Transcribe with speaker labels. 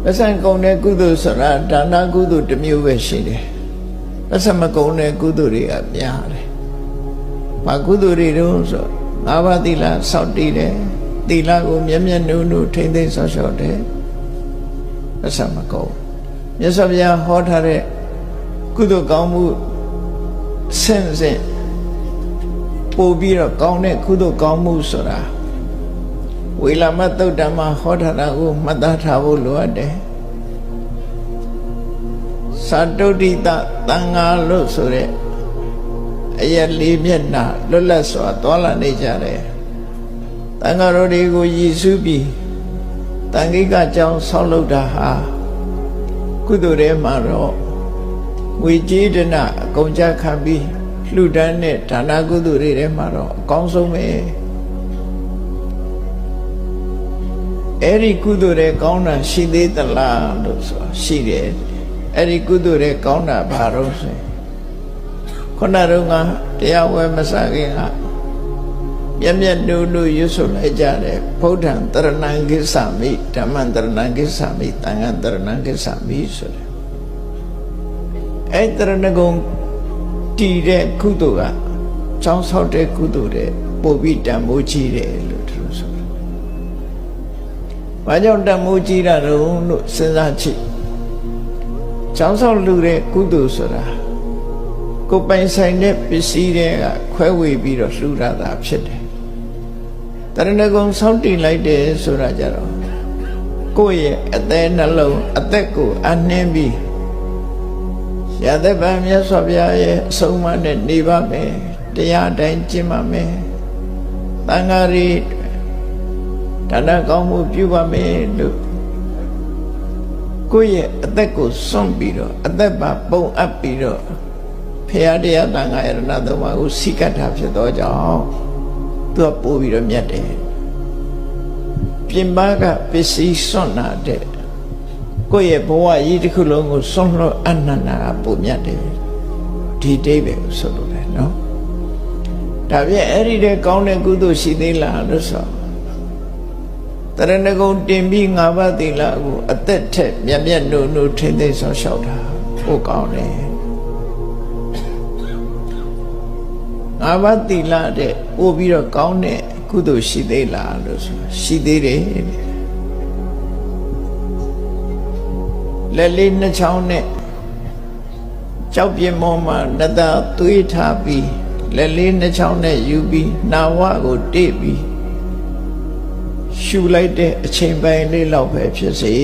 Speaker 1: ပတ်စံကုန်တဲ့ကုသိုလ်ဆိုတာဒါနကုသိုလ်တစ်မျိုးပဲရှိတယ်ပတ်စံမကုန်တဲ့ကုသိုလ်တွေကများတယ်ဘာကုသိုလ်တွေတုံးဆိုငါးပါးသီလစောင့်တည်တယ်သီလကိုမျက်မျက်နှုံနှုံထိမ့်သိမ်းဆောက်ရှောက်တယ်ပတ်စံမကုန်မြတ်စွာဘုရားဟောထားတဲ့ကုသိုလ်ကောင်းမှုဆင့်ပို့ပြီးတော့ကောင်းတဲ့ကုသိုလ်ကောင်းမှုဆိုတာဝေလာမသုတ်တံမှာဟောထားတာကိုမှတ်သားထားဖို့လိုအပ်တယ်သာတုဋ္ဌိတသံဃာလို့ဆိုတဲ့အရက်လေးမျက်နှာလွတ်လပ်စွာသွားလာနေကြတယ်သံဃာတော်တွေကိုရည်စူးပြီးတန်ခိကကြောင်းဆောက်လုပ်တာဟာကုသိုလ်ထဲမှာတော့ဝေကြေးဒနာအကုန်ကြခံပြီးလှူဒန်းတဲ့ဒါနကုသိုလ်တွေထဲမှာတော့အကောင်းဆုံးပဲအဲ့ဒီကုသိုလ်တွေကောင်းတာရှိသေးသလားလို့ဆိုရှိတယ်အဲ့ဒီကုသိုလ်တွေကောင်းတာဘာလို့ဆိုခုနတော့ကတရားဝဲမစခင်ကမျက်မျက်နှုံနှုံရွတ်ဆိုလိုက်ကြတယ်ဗုဒ္ဓံတရဏံကိစ္ဆာမိဓမ္မံတရဏံကိစ္ဆာမိသံဃံတရဏံကိစ္ဆာမိဆိုတယ်အဲ့တရဏဂုံတည်တဲ့ကုသိုလ်ကကျောင်းဆောက်တဲ့ကုသိုလ်တွေပို့ပြီးတန်ဖိုးကြီးတယ်လို့သူတို့ဆိုတယ်။ဘာကြောင့်တန်ဖိုးကြီးတာလဲလို့စဉ်းစားကြည့်။ကျောင်းဆောက်လူတဲ့ကုသိုလ်ဆိုတာကိုယ်ပိုင်ဆိုင်တဲ့ပစ္စည်းတွေကခွဲဝေပြီးတော့လှူတာသာဖြစ်တယ်။တရဏဂုံဆောက်တည်လိုက်တယ်ဆိုတာကြတော့ကိုယ့်ရဲ့အသက်နှလုံးအသက်ကိုအနှင်းပြီးရသက်ပံမြတ်စွာဘုရားရဲ့အဆုံးအမနဲ့နေပါမယ်တရားတိုင်းကျင့်ပါမယ်သံဃာတွေဒါနကောင်းမှုပြုပါမယ်လို့ကိုယ့်ရဲ့အသက်ကိုစွန့်ပြီးတော့အသက်ပါပုံအပ်ပြီးတော့ဘုရားတရားသံဃာယရဏသုံးပါးကိုစိကတ်တာဖြစ်သောကြောင့်သူကပို့ပြီးတော့မြတ်တယ်ပြင်ပကပစ္စည်းစွန့်တာတဲ့ကိုယ့်ရဲ့ဘဝကြီးတစ်ခုလုံးကိုဆုံးလွတ်အနန္တကပုံမြတ်တယ်ဒီအိဗယ်ကိုဆိုလိုတယ်နော်ဒါပြင်အဲ့ဒီတဲ့ကောင်းတဲ့ကုသိုလ်ရှိသေးလားလို့ဆိုတရဏဂုံတင်ပြီးငါးပါးသီလကိုအသက်ထက်မြတ်မြတ်နှုံနှုံထိမ့်သိမ်းဆောင်ရှောက်တာပို့ကောင်းတယ်ငါးပါးသီလတဲ့ပို့ပြီးတော့ကောင်းတဲ့ကုသိုလ်ရှိသေးလားလို့ဆိုရှိသေးတယ်လက်လေးနှစ်ချောင်းနဲ့ကြောက်ပြင်းမောမှာနတ်သားသွေးထားပြီးလက်လေးနှစ်ချောင်းနဲ့ယူပြီးနာဝကိုတိတ်ပြီးရှူလိုက်တဲ့အချိန်ပိုင်းလေးလောက်ပဲဖြစ်စေ